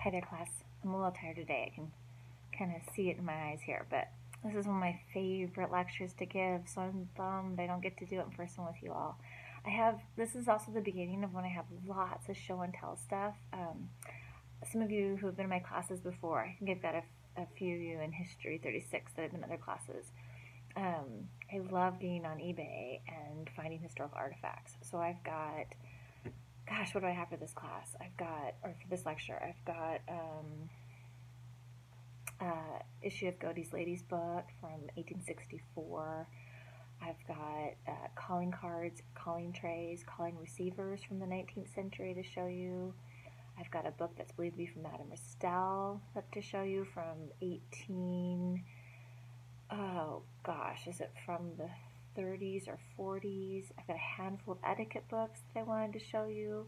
Hi there, class. I'm a little tired today. I can kind of see it in my eyes here, but this is one of my favorite lectures to give, so I'm bummed I don't get to do it in person with you all. This is also the beginning of when I have lots of show and tell stuff. Some of you who have been in my classes before, I think I've got a few of you in History 36 that have been in other classes. I love getting on eBay and finding historical artifacts. So I've got, gosh, what do I have for this class? Or for this lecture, I've got issue of Godey's Lady's Book from 1864. I've got calling cards, calling trays, calling receivers from the 19th century to show you. I've got a book that's believed to be from Madame Restell to show you from is it from the 30s or 40s? I've got a handful of etiquette books that I wanted to show you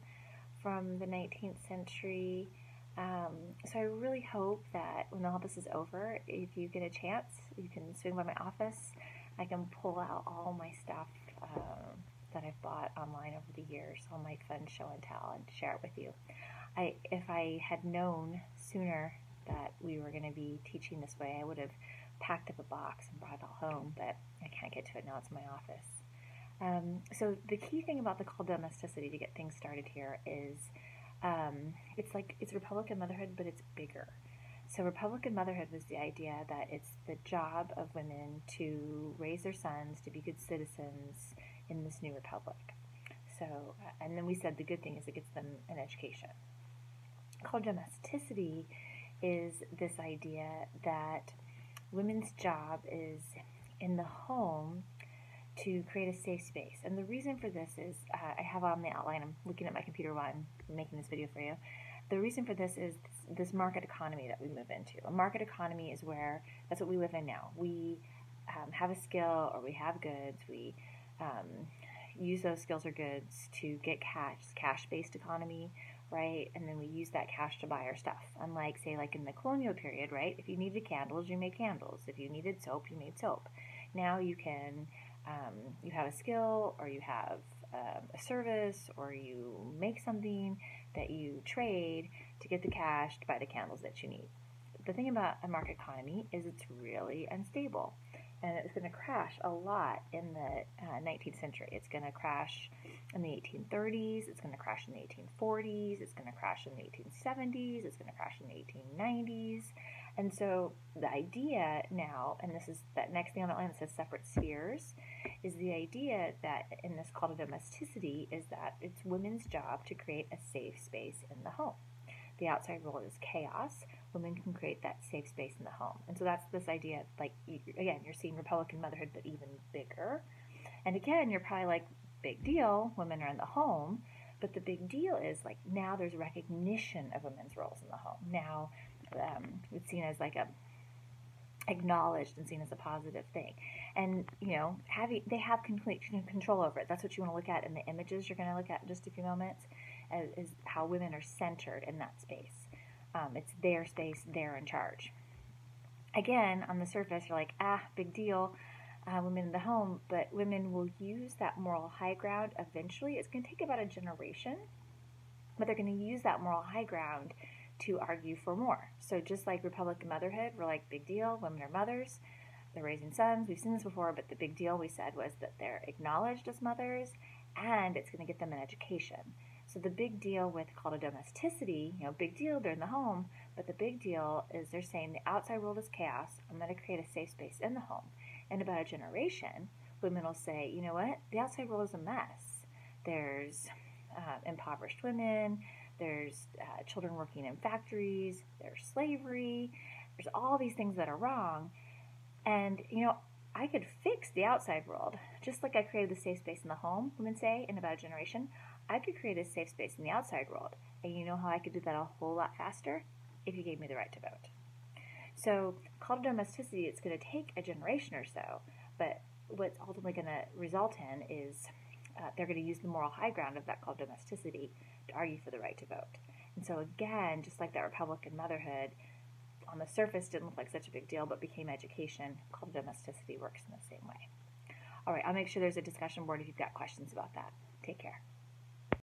from the 19th century. So I really hope that when all this is over, if you get a chance, you can swing by my office. I can pull out all my stuff that I've bought online over the years, all my fun show and tell, and share it with you. If I had known sooner that we were going to be teaching this way, I would have packed up a box and brought it all home, but I can't get to it now. It's in my office. So the key thing about the call domesticity to get things started here is it's Republican motherhood, but it's bigger. So Republican motherhood was the idea that it's the job of women to raise their sons to be good citizens in this new republic. So, and then we said the good thing is it gets them an education. Called domesticity is this idea that women's job is in the home to create a safe space. And the reason for this is, I have on the outline, I'm looking at my computer while I'm making this video for you. The reason for this is this market economy that we move into. A market economy is where, that's what we live in now. We have a skill or we have goods, we use those skills or goods to get cash-based economy, right? And then we use that cash to buy our stuff. Unlike, say, like in the colonial period, right? If you needed candles, you made candles. If you needed soap, you made soap. Now you can, you have a skill or you have a service or you make something that you trade to get the cash to buy the candles that you need. The thing about a market economy is it's really unstable. And it's going to crash a lot in the 19th century. It's going to crash in the 1830s. It's going to crash in the 1840s. It's going to crash in the 1870s. It's going to crash in the 1890s. And so the idea now, and this is that next thing on the line that says separate spheres, is the idea that in this call to domesticity is that it's women's job to create a safe space in the home. The outside world is chaos. Women can create that safe space in the home. And so that's this idea, like, again, you're seeing Republican motherhood, but even bigger. And again, you're probably like, big deal, women are in the home. But the big deal is, like, now there's recognition of women's roles in the home. Now it's seen as like acknowledged and seen as a positive thing. And, you know, they have complete control over it. That's what you want to look at in the images you're going to look at in just a few moments, is how women are centered in that space. It's their space, they're in charge. Again, on the surface, you're like, big deal, women in the home, but women will use that moral high ground eventually. It's going to take about a generation, but they're going to use that moral high ground to argue for more. So just like Republican motherhood, we're like, big deal, women are mothers, they're raising sons. We've seen this before, but the big deal we said was that they're acknowledged as mothers, and it's going to get them an education. So the big deal with call to domesticity, you know, big deal, they're in the home, but the big deal is they're saying the outside world is chaos. I'm going to create a safe space in the home. In about a generation, women will say, you know what, the outside world is a mess. There's impoverished women, there's children working in factories, there's slavery, there's all these things that are wrong. And, you know, I could fix the outside world, just like I created the safe space in the home, women say, in about a generation. I could create a safe space in the outside world. And you know how I could do that a whole lot faster? If you gave me the right to vote. So, call to domesticity, it's going to take a generation or so, but what's ultimately going to result in is they're going to use the moral high ground of that call to domesticity to argue for the right to vote. And so again, just like that Republican motherhood, on the surface didn't look like such a big deal, but became education, call to domesticity works in the same way. All right, I'll make sure there's a discussion board if you've got questions about that. Take care.